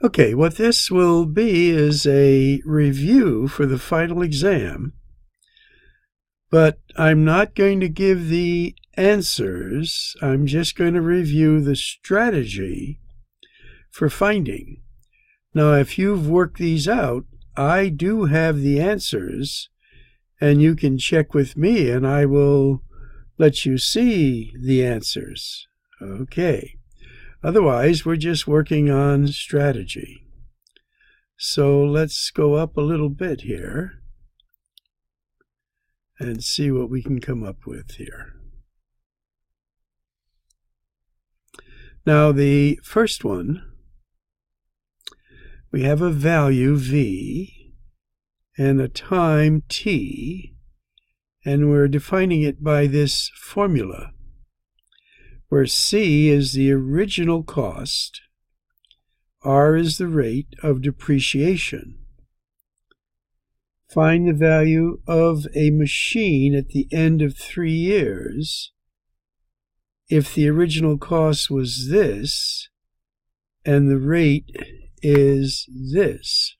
Okay, what this will be is a review for the final exam, but I'm not going to give the answers. I'm just going to review the strategy for finding. Now, if you've worked these out, I do have the answers, and you can check with me, and I will let you see the answers. Okay. Otherwise, we're just working on strategy. So let's go up a little bit here and see what we can come up with here. Now, the first one, we have a value v and a time t, and we're defining it by this formula, where C is the original cost, R is the rate of depreciation. Find the value of a machine at the end of 3 years if the original cost was this and the rate is this.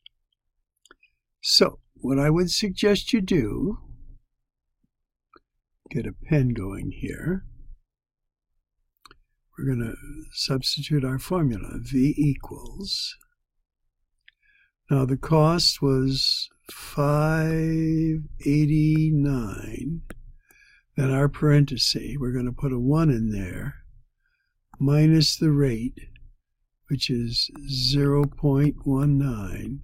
So, what I would suggest you do, get a pen going here. We're going to substitute our formula, V equals. Now the cost was $5.89. Then our parenthesis, we're going to put a 1 in there, minus the rate, which is 0.19.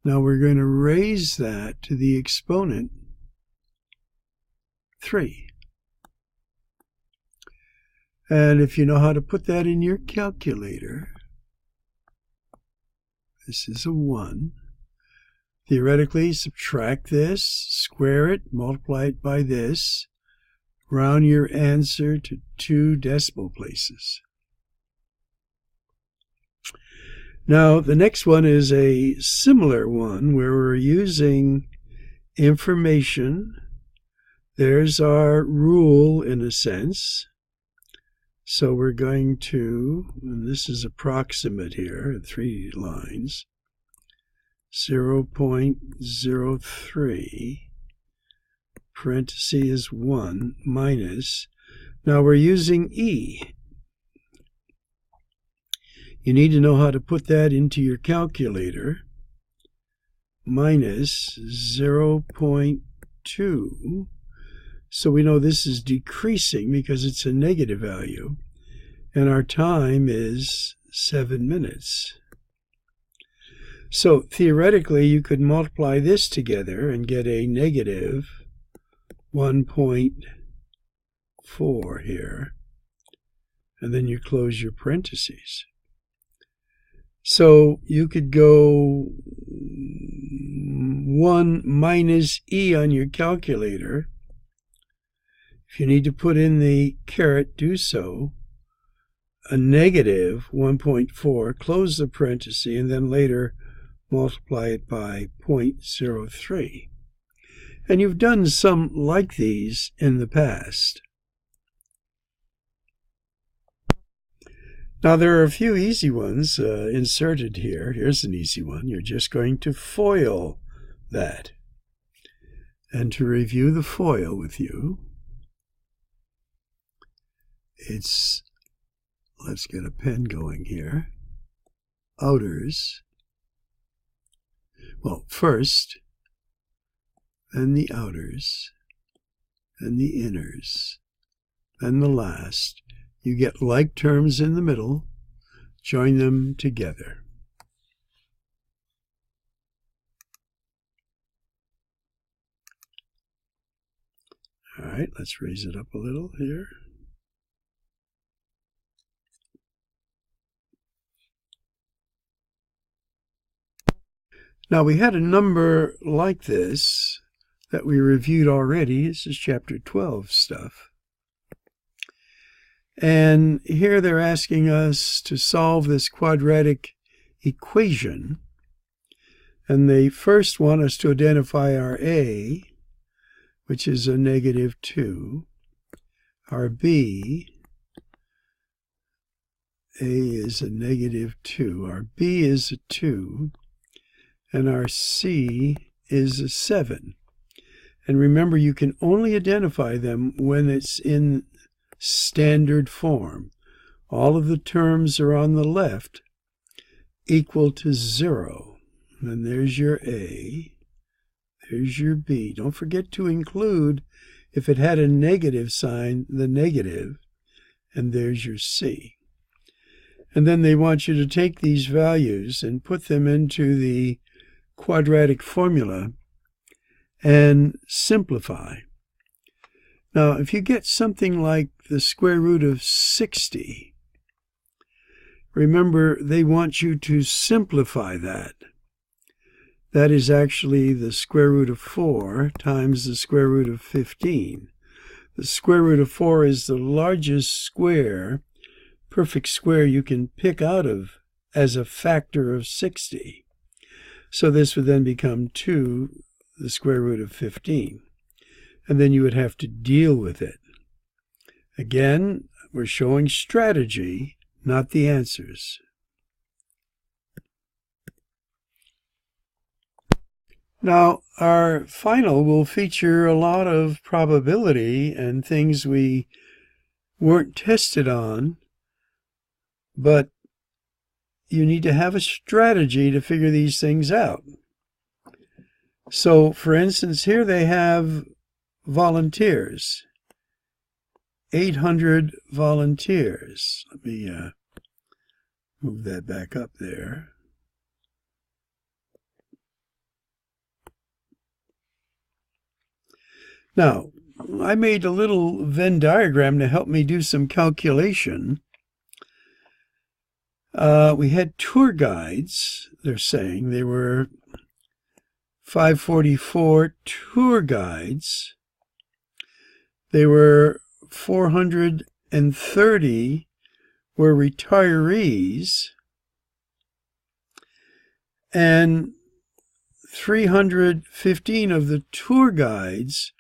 Now we're going to raise that to the exponent 3. And if you know how to put that in your calculator, this is a 1. Theoretically, subtract this, square it, multiply it by this, round your answer to 2 decimal places. Now, the next one is a similar one where we're using information. There's our rule in a sense. So we're going to, and this is approximate here, 3 lines, 0.03, parenthesis is 1, minus, now we're using E. You need to know how to put that into your calculator, minus 0.2. So we know this is decreasing because it's a negative value, and our time is 7 minutes. So theoretically, you could multiply this together and get a negative 1.4 here, and then you close your parentheses. So you could go 1 minus E on your calculator. If you need to put in the caret, do so. A negative 1.4, close the parenthesis, and then later multiply it by 0.03. And you've done some like these in the past. Now there are a few easy ones inserted here. Here's an easy one. You're just going to FOIL that. And to review the FOIL with you, let's get a pen going here. Outers. Well, first, then the outers, then the inners, then the last. You get like terms in the middle, join them together. All right, let's raise it up a little here. Now, we had a number like this that we reviewed already. This is chapter 12 stuff. And here they're asking us to solve this quadratic equation. And they first want us to identify our A, which is a -2, our B, A is a -2, our B is a 2, and our C is a 7. And remember, you can only identify them when it's in standard form. All of the terms are on the left equal to 0. And then there's your A, there's your B. Don't forget to include, if it had a negative sign, the negative, and there's your C. And then they want you to take these values and put them into the quadratic formula and simplify. Now, if you get something like the square root of 60, remember they want you to simplify that. That is actually the square root of 4 times the square root of 15. The square root of 4 is the largest square, perfect square, you can pick out of as a factor of 60. So this would then become 2 the square root of 15. And then you would have to deal with it. Again, we're showing strategy, not the answers. Now, our final will feature a lot of probability and things we weren't tested on, but you need to have a strategy to figure these things out. So, for instance, here they have volunteers, 800 volunteers. Let me move that back up there. Now, I made a little Venn diagram to help me do some calculation. We had tour guides, they're saying. They were 544 tour guides. They were 430 were retirees, and 315 of the tour guides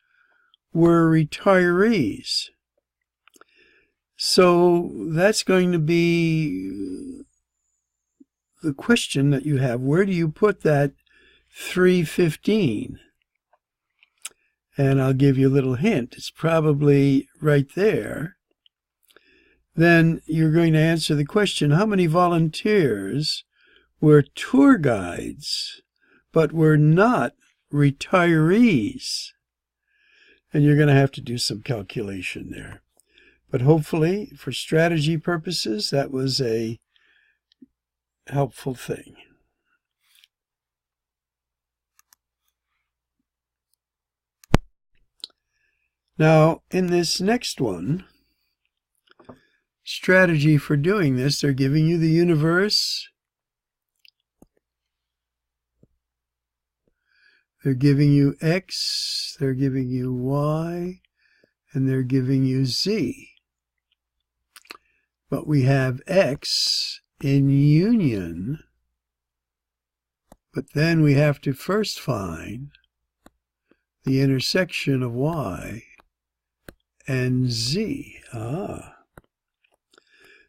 were retirees. So that's going to be the question that you have. Where do you put that 315? And I'll give you a little hint. It's probably right there. Then you're going to answer the question, how many volunteers were tour guides but were not retirees? And you're going to have to do some calculation there. But hopefully, for strategy purposes, that was a helpful thing. Now, in this next one, strategy for doing this, they're giving you the universe. They're giving you X, they're giving you Y, and they're giving you Z. But we have X in union, but then we have to first find the intersection of Y and Z.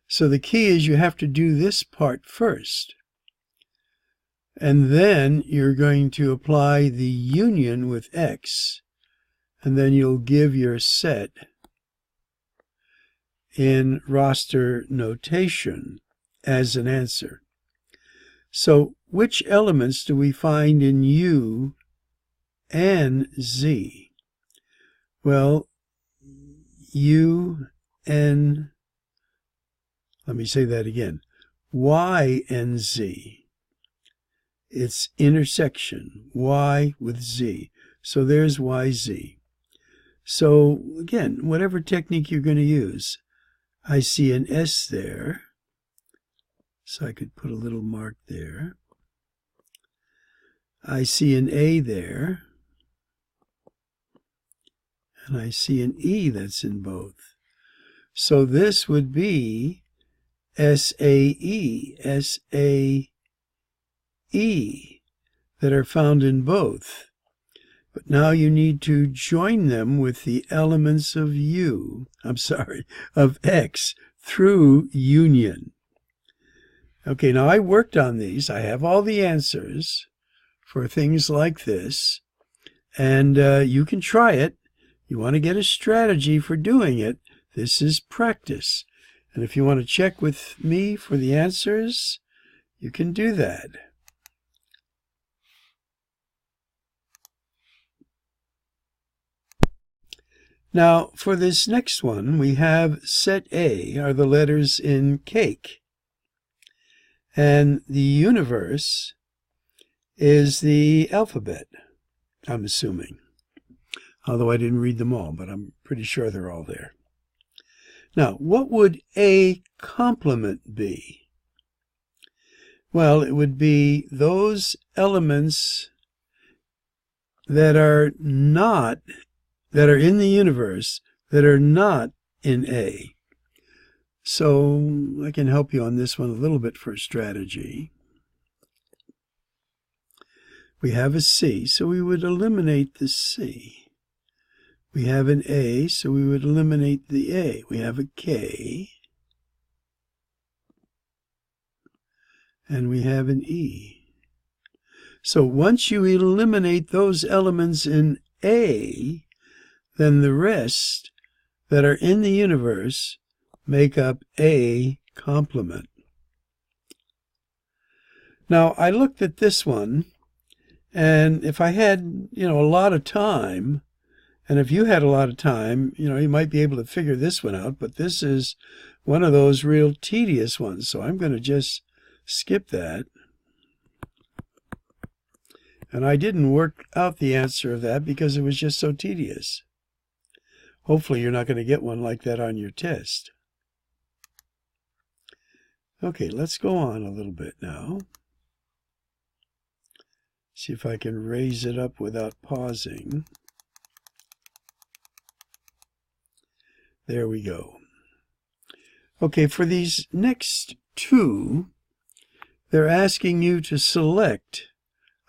So the key is you have to do this part first. And then you're going to apply the union with X, and then you'll give your set in roster notation as an answer. So which elements do we find in U and Z? Well, U and, let me say that again, Y and Z. It's intersection, Y with Z. So there's YZ. So again, whatever technique you're going to use, I see an S there. So I could put a little mark there. I see an A there. And I see an E that's in both. So this would be SAE, SAE that are found in both. But now you need to join them with the elements of of X through union. Okay, now I worked on these. I have all the answers for things like this. And you can try it. You want to get a strategy for doing it. This is practice. And if you want to check with me for the answers, you can do that. Now, for this next one, we have set A are the letters in cake. And the universe is the alphabet, I'm assuming. Although I didn't read them all, but I'm pretty sure they're all there. Now, what would A complement be? Well, it would be those elements that are in the universe that are not in A. So I can help you on this one a little bit for strategy. We have a C, so we would eliminate the C. We have an A, so we would eliminate the A. We have a K. And we have an E. So once you eliminate those elements in A, then the rest that are in the universe make up A complement. Now, I looked at this one, and if I had, a lot of time, and if you had a lot of time, you might be able to figure this one out, but this is one of those real tedious ones, so I'm going to just skip that. And I didn't work out the answer of that because it was just so tedious. Hopefully you're not going to get one like that on your test. Okay, let's go on a little bit now. See if I can raise it up without pausing. There we go. Okay, for these next two, they're asking you to select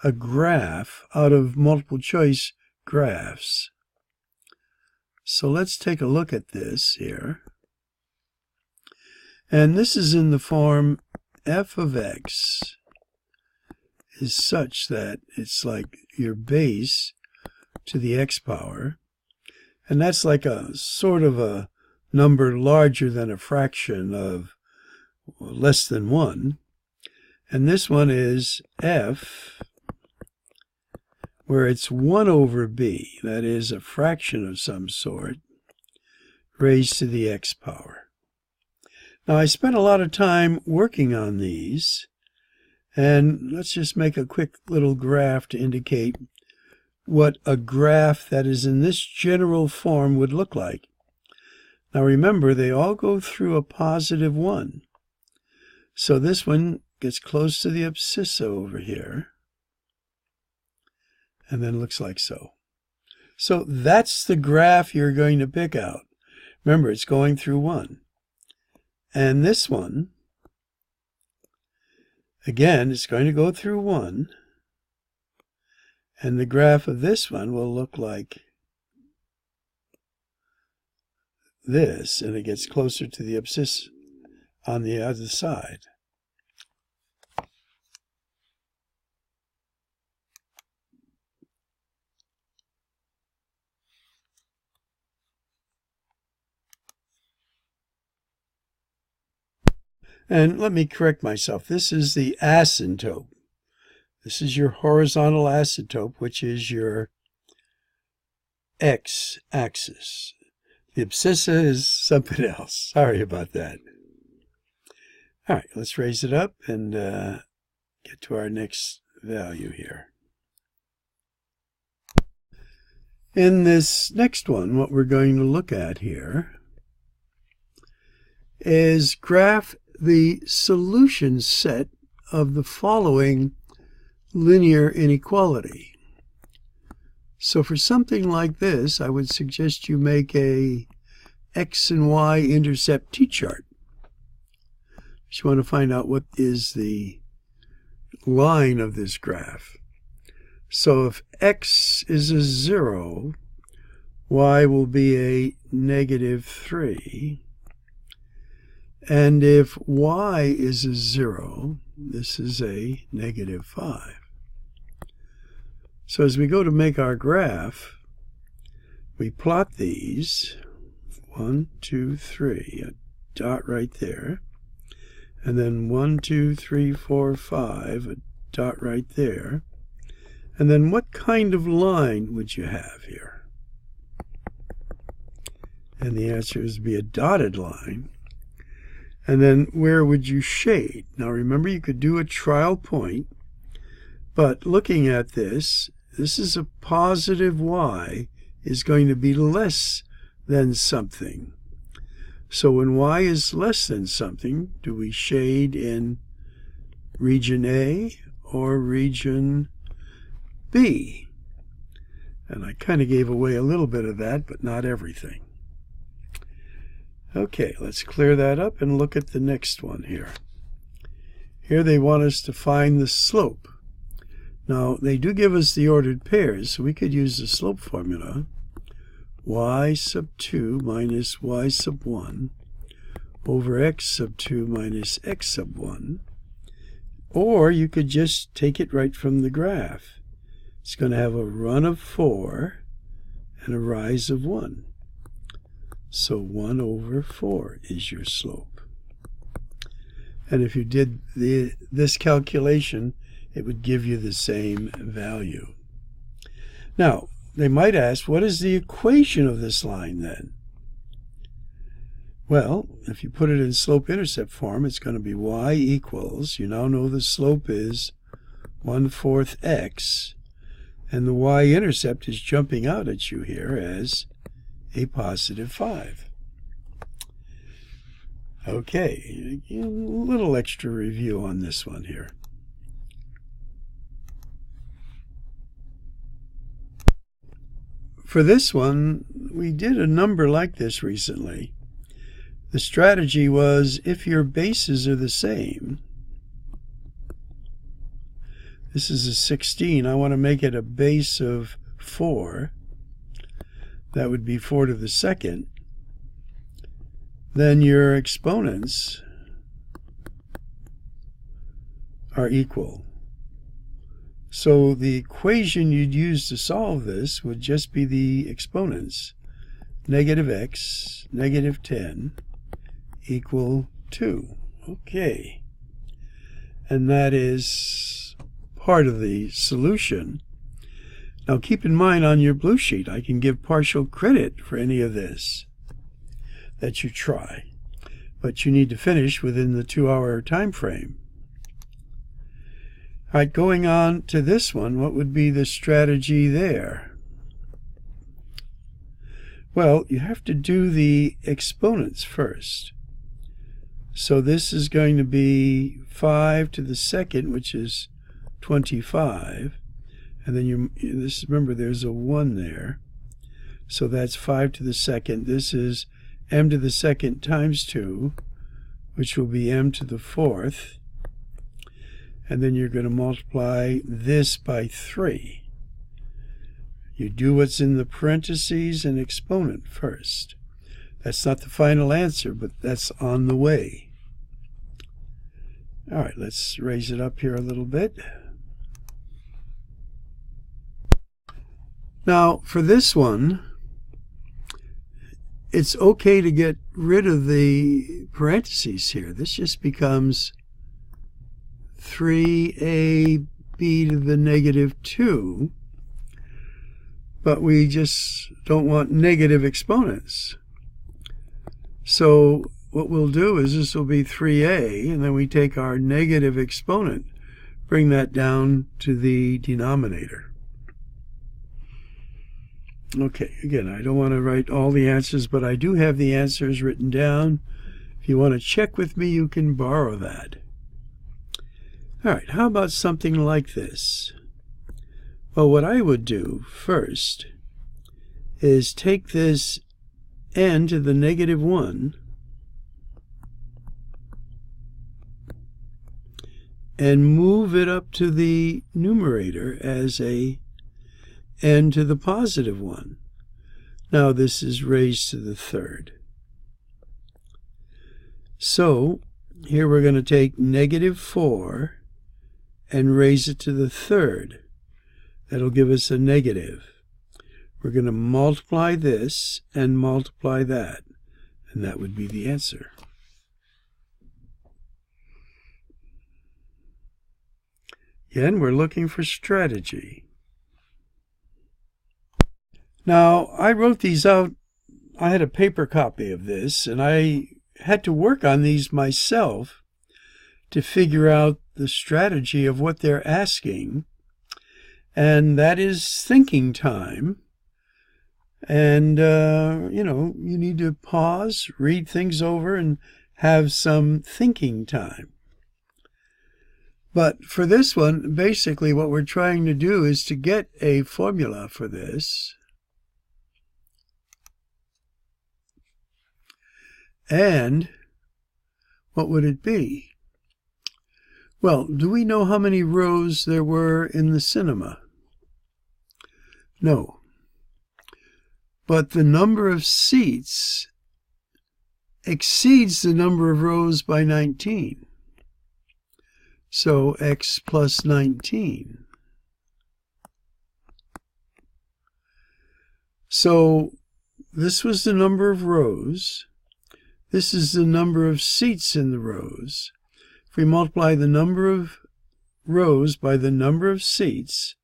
a graph out of multiple choice graphs. So let's take a look at this here. And this is in the form f of x is such that it's like your base to the x power. And that's like a sort of a number larger than a fraction of less than 1. And this one is f, where it's 1 over b, that is a fraction of some sort, raised to the x power. Now, I spent a lot of time working on these, and let's just make a quick little graph to indicate what a graph that is in this general form would look like. Now remember, they all go through a positive 1. So this one gets close to the abscissa over here, and then looks like so. So that's the graph you're going to pick out. Remember, it's going through 1. And this one, again, it's going to go through 1. And the graph of this one will look like this, and it gets closer to the abscissa on the other side. And let me correct myself. This is the asymptote. This is your horizontal asymptote, which is your x-axis. The abscissa is something else. Sorry about that. All right, let's raise it up and get to our next value here. In this next one, what we're going to look at here is graph the solution set of the following linear inequality. So for something like this, I would suggest you make a X and Y-intercept t-chart. You want to find out what is the line of this graph. So if x is a 0, y will be a -3. And if y is a 0, this is a -5. So as we go to make our graph, we plot these, 1, 2, 3, a dot right there, and then 1, 2, 3, 4, 5, a dot right there, and then what kind of line would you have here? And the answer is be a dotted line. And then where would you shade? Now remember, you could do a trial point, but looking at this is a positive y is going to be less than something. So when y is less than something, do we shade in region A or region B? And I kind of gave away a little bit of that, but not everything. Okay, let's clear that up and look at the next one here. Here they want us to find the slope. Now, they do give us the ordered pairs, so we could use the slope formula. Y sub 2 minus y sub 1 over x sub 2 minus x sub 1. Or you could just take it right from the graph. It's going to have a run of 4 and a rise of 1. So 1 over 4 is your slope. And if you did this calculation, it would give you the same value. Now, they might ask, what is the equation of this line then? Well, if you put it in slope-intercept form, it's going to be y equals, you now know the slope is 1/4 x, and the y-intercept is jumping out at you here as a positive 5. Okay, a little extra review on this one here. For this one, we did a number like this recently. The strategy was, if your bases are the same, this is a 16, I want to make it a base of 4. That would be 4 to the second. Then your exponents are equal. So the equation you'd use to solve this would just be the exponents. Negative x, negative 10, equal 2. Okay. And that is part of the solution. Now keep in mind, on your blue sheet, I can give partial credit for any of this that you try, but you need to finish within the 2-hour time frame. All right, going on to this one, what would be the strategy there? Well, you have to do the exponents first. So this is going to be 5 to the second, which is 25. And then remember, there's a 1 there. So that's 5 to the second. This is m to the second times 2, which will be m to the 4th. And then you're going to multiply this by 3. You do what's in the parentheses and exponent first. That's not the final answer, but that's on the way. All right, let's raise it up here a little bit. Now, for this one, it's okay to get rid of the parentheses here. This just becomes 3ab to the negative 2, but we just don't want negative exponents. So what we'll do is this will be 3a, and then we take our negative exponent, bring that down to the denominator. Okay, again, I don't want to write all the answers, but I do have the answers written down. If you want to check with me, you can borrow that. All right, how about something like this? Well, what I would do first is take this n to the negative 1 and move it up to the numerator as a n to the positive 1. Now this is raised to the 3rd. So here we're going to take -4 and raise it to the third. That'll give us a negative. We're going to multiply this and multiply that, and that would be the answer. Again, we're looking for strategy. Now, I wrote these out. I had a paper copy of this, and I had to work on these myself to figure out the strategy of what they're asking, and that is thinking time. And, you need to pause, read things over, and have some thinking time. But for this one, basically what we're trying to do is to get a formula for this. And what would it be? Well, do we know how many rows there were in the cinema? No. But the number of seats exceeds the number of rows by 19. So x plus 19. So this was the number of rows. This is the number of seats in the rows. If we multiply the number of rows by the number of seats,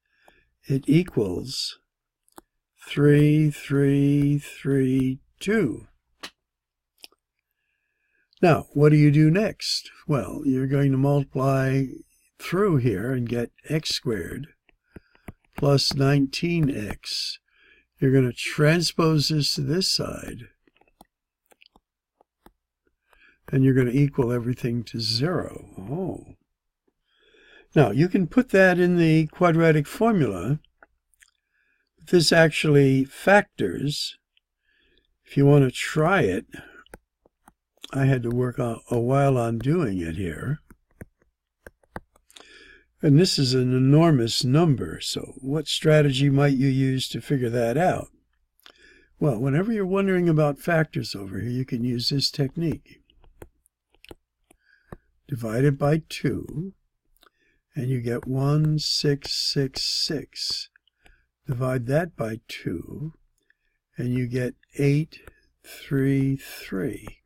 it equals 3, 3, 3, 2. Now, what do you do next? Well, you're going to multiply through here and get x squared plus 19x. You're going to transpose this to this side, and you're going to equal everything to 0. Oh. Now, you can put that in the quadratic formula. This actually factors. If you want to try it, I had to work a while on doing it here. And this is an enormous number, so what strategy might you use to figure that out? Well, whenever you're wondering about factors over here, you can use this technique. Divide it by 2, and you get 1666. Divide that by 2, and you get 833.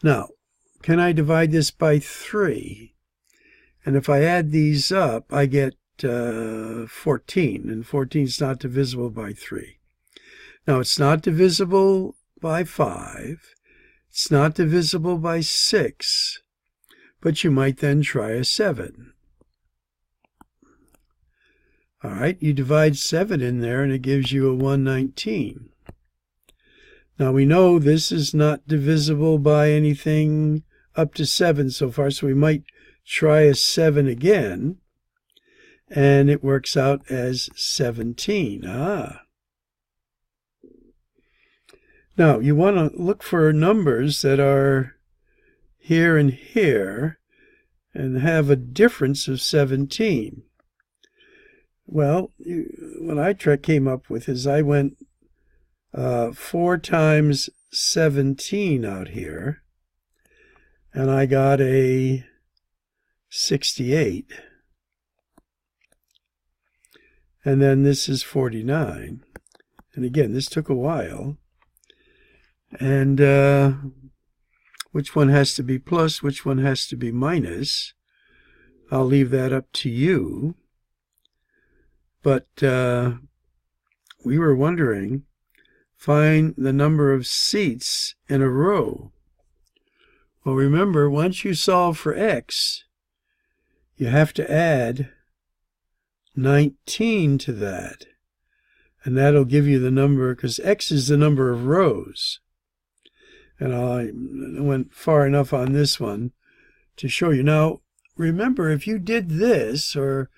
Now, can I divide this by 3? And if I add these up, I get 14, and 14 is not divisible by 3. Now, it's not divisible by 5. It's not divisible by 6. But you might then try a 7. All right, you divide 7 in there, and it gives you a 119. Now, we know this is not divisible by anything up to 7 so far, so we might try a 7 again, and it works out as 17. Now, you want to look for numbers that are here and here and have a difference of 17. Well, what I came up with is I went 4 times 17 out here, and I got a 68. And then this is 49. And again, this took a while. And which one has to be plus, which one has to be minus? I'll leave that up to you. But we were wondering, find the number of seats in a row. Well, remember, once you solve for x, you have to add 19 to that. And that'll give you the number, because x is the number of rows. And I went far enough on this one to show you. Now, remember, if you did this, or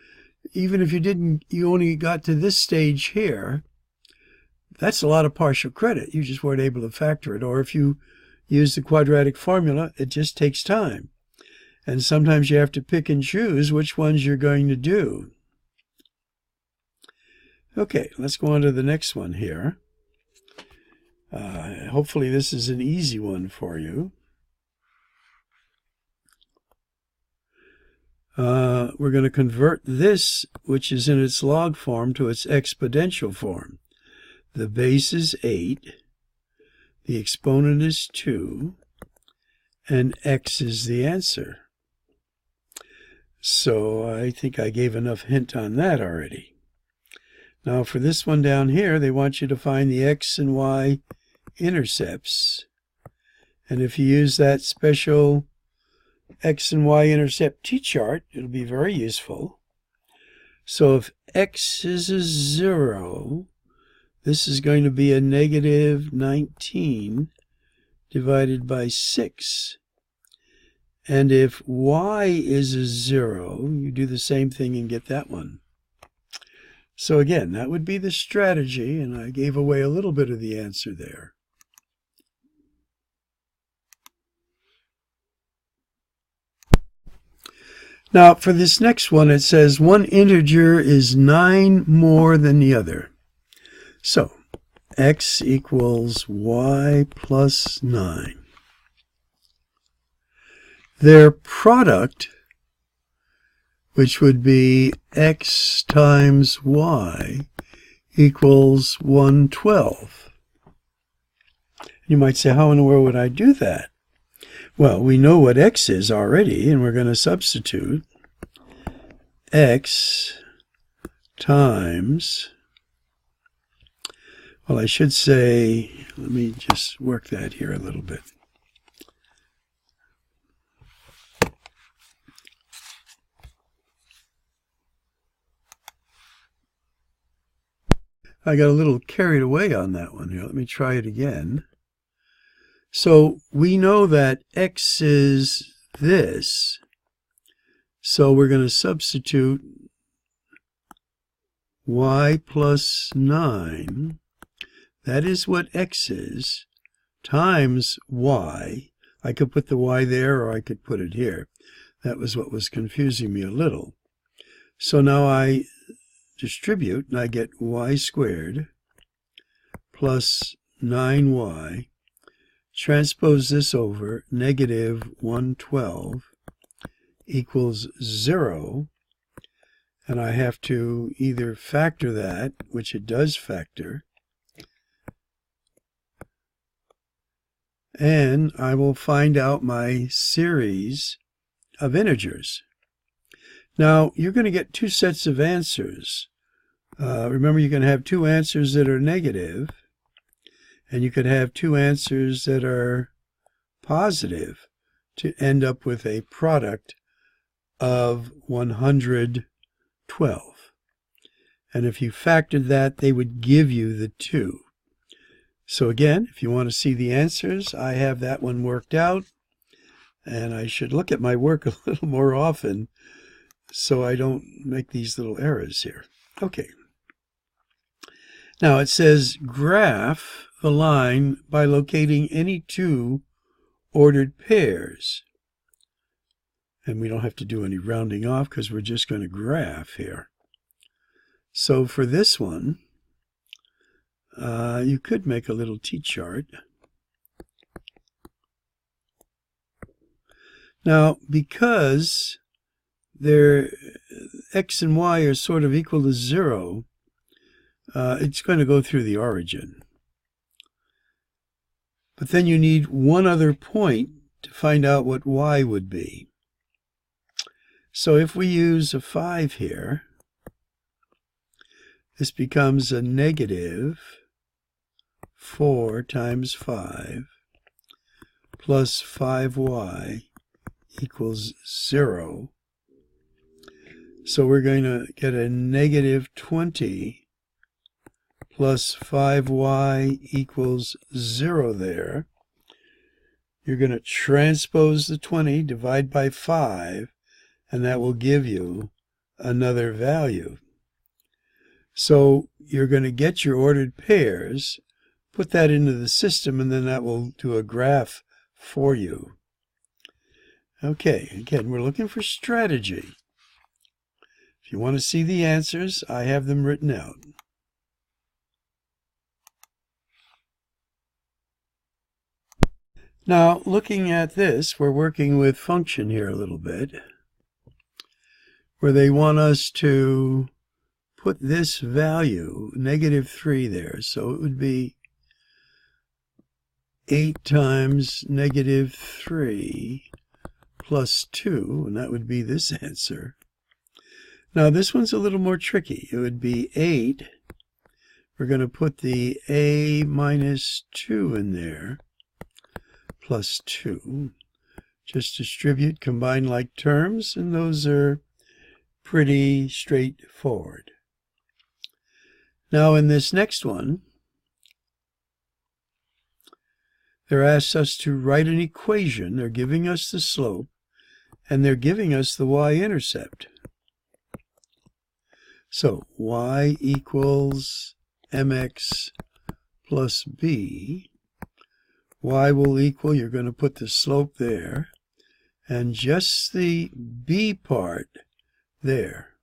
even if you didn't, you only got to this stage here, that's a lot of partial credit. You just weren't able to factor it. Or if you use the quadratic formula, it just takes time. And sometimes you have to pick and choose which ones you're going to do. Okay, let's go on to the next one here. Hopefully this is an easy one for you. we're going to convert this, which is in its log form, to its exponential form. The base is 8, the exponent is 2, and x is the answer. So I think I gave enough hint on that already. Now for this one down here, they want you to find the x and y-intercepts. And if you use that special X and Y-intercept t-chart, it'll be very useful. So if x is a 0, this is going to be a negative 19 divided by 6. And if y is a 0, you do the same thing and get that one. So again, that would be the strategy, and I gave away a little bit of the answer there. Now, for this next one, it says one integer is 9 more than the other. So, x equals y plus 9. Their product, which would be x times y, equals 112. You might say, how in the world would I do that? Well, we know what x is already, and we're going to substitute x times, well, I should say, let me just work that here a little bit. I got a little carried away on that one here. Let me try it again. So we know that x is this, so we're going to substitute y plus 9, that is what x is, times y. I could put the y there or I could put it here. That was what was confusing me a little. So now I distribute and I get y squared plus 9y. Transpose this over, negative 112 equals 0, and I have to either factor that, which it does factor, and I will find out my series of integers. Now, you're going to get two sets of answers. Remember, you can have two answers that are negative, and you could have two answers that are positive to end up with a product of 112. And if you factored that, they would give you the 2. So again, if you want to see the answers, I have that one worked out. And I should look at my work a little more often so I don't make these little errors here. Okay. Now it says graph the line by locating any two ordered pairs. And we don't have to do any rounding off because we're just going to graph here. So for this one, you could make a little t-chart. Now, because their x and y are sort of equal to 0, it's going to go through the origin. But then you need one other point to find out what y would be. So if we use a 5 here, this becomes a negative 4 times 5 plus 5y equals 0. So we're going to get a negative 20 plus 5y equals 0 there. You're going to transpose the 20, divide by 5, and that will give you another value. So you're going to get your ordered pairs, put that into the system, and then that will do a graph for you. Okay, again, we're looking for strategy. If you want to see the answers, I have them written out. Now, looking at this, we're working with function here a little bit. where they want us to put this value, -3 there. So it would be 8 times -3 plus 2, and that would be this answer. Now this one's a little more tricky. It would be 8. We're going to put the a minus 2 in there, plus 2. Just distribute, combine like terms, and those are pretty straightforward. Now in this next one, they're asked us to write an equation. They're giving us the slope, and they're giving us the y-intercept. So y equals mx plus b. Y will equal, you're going to put the slope there, and just the b part there.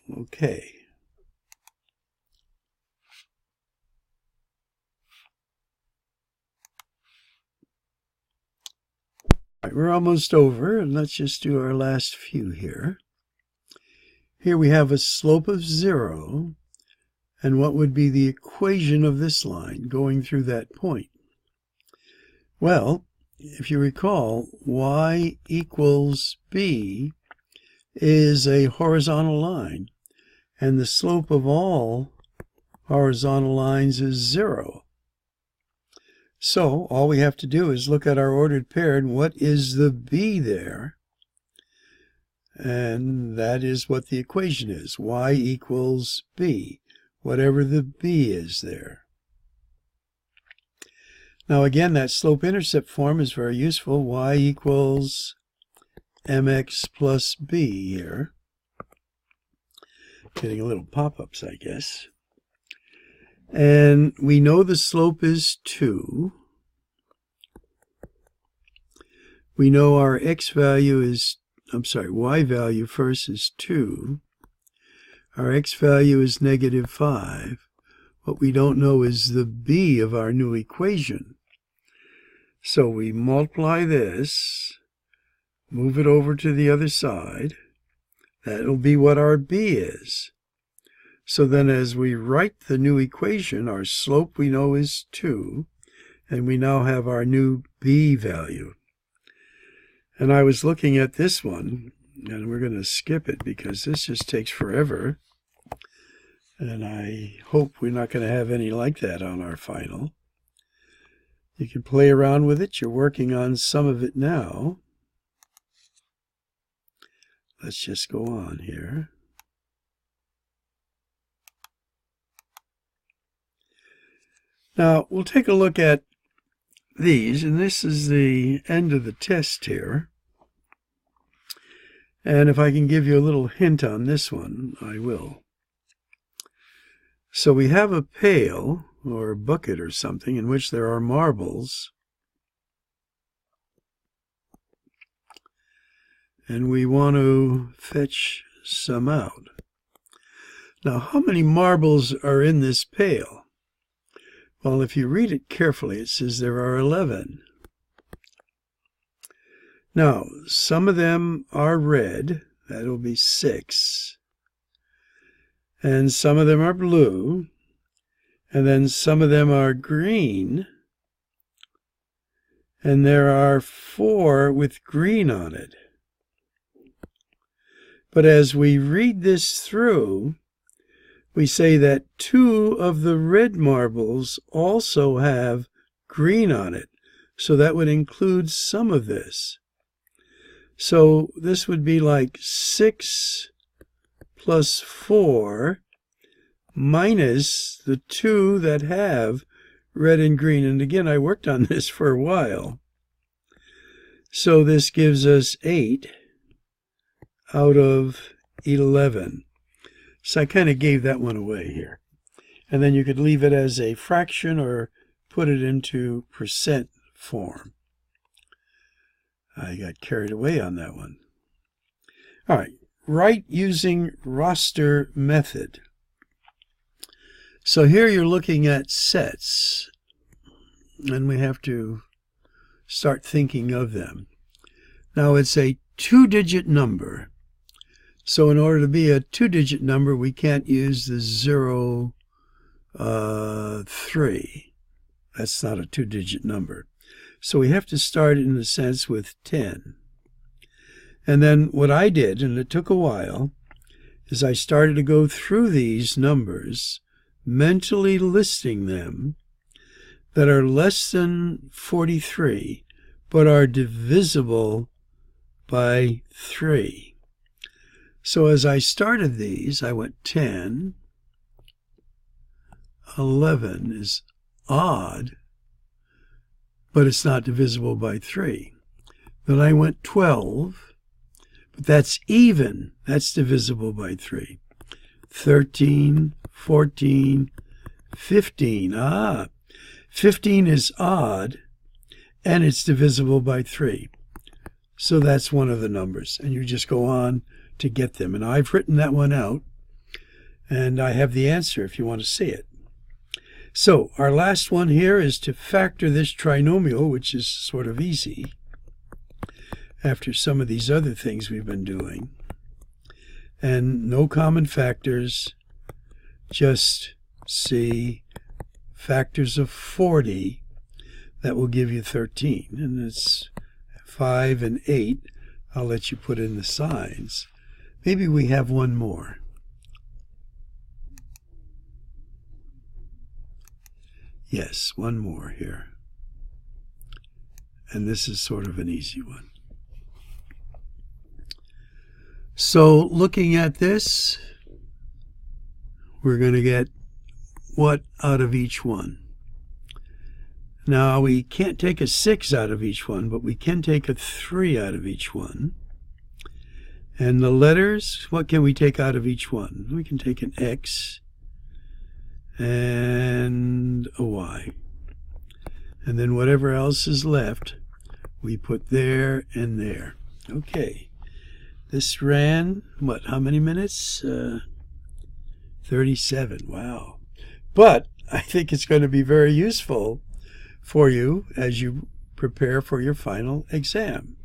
Okay. All right, we're almost over, and let's just do our last few here. Here we have a slope of 0, and what would be the equation of this line going through that point? Well, if you recall, y equals b is a horizontal line, and the slope of all horizontal lines is 0. So all we have to do is look at our ordered pair, and what is the b there? And that is what the equation is, y equals b, whatever the b is there. Now again, that slope-intercept form is very useful. Y equals mx plus b here. Getting a little pop-ups, I guess. And we know the slope is 2. We know our x value is, y value first is 2. Our x value is -5. What we don't know is the b of our new equation. So we multiply this, move it over to the other side. That'll be what our b is. So then as we write the new equation, our slope we know is 2, and we now have our new b value. And I was looking at this one, and we're going to skip it because this just takes forever. And I hope we're not going to have any like that on our final. You can play around with it. You're working on some of it now. Let's just go on here. Now, we'll take a look at these, and this is the end of the test here. And if I can give you a little hint on this one, I will. So we have a pail or a bucket or something in which there are marbles. And we want to fetch some out. Now, how many marbles are in this pail? Well, if you read it carefully, it says there are 11. Now, some of them are red. That'll be 6. And some of them are blue. And then some of them are green. And there are 4 with green on it. But as we read this through, we say that 2 of the red marbles also have green on it. So that would include some of this. So this would be like 6 plus 4 minus the 2 that have red and green. And again, I worked on this for a while. So this gives us 8 out of 11. So I kind of gave that one away here. And then you could leave it as a fraction or put it into percent form. I got carried away on that one. All right, write using roster method. So here you're looking at sets, and we have to start thinking of them. Now it's a two-digit number. So in order to be a two-digit number, we can't use the 0, 3. That's not a two-digit number. So we have to start, in a sense, with 10. And then what I did, and it took a while, is I started to go through these numbers, mentally listing them, that are less than 43, but are divisible by 3. So as I started these, I went 10, 11 is odd, but it's not divisible by 3. Then I went 12, but that's even. That's divisible by 3. 13, 14, 15. 15 is odd, and it's divisible by 3. So that's one of the numbers, and you just go on to get them. And I've written that one out, and I have the answer if you want to see it. So our last one here is to factor this trinomial, which is sort of easy after some of these other things we've been doing. And no common factors, just see factors of 40. That will give you 13. And it's 5 and 8. I'll let you put in the signs. Maybe we have one more. Yes, one more here. And this is sort of an easy one. So looking at this, we're going to get what out of each one? Now, we can't take a 6 out of each one, but we can take a 3 out of each one. And the letters, what can we take out of each one? We can take an X and a Y. And then whatever else is left, we put there and there. Okay. This ran, what, how many minutes? 37. Wow. But I think it's going to be very useful for you as you prepare for your final exam.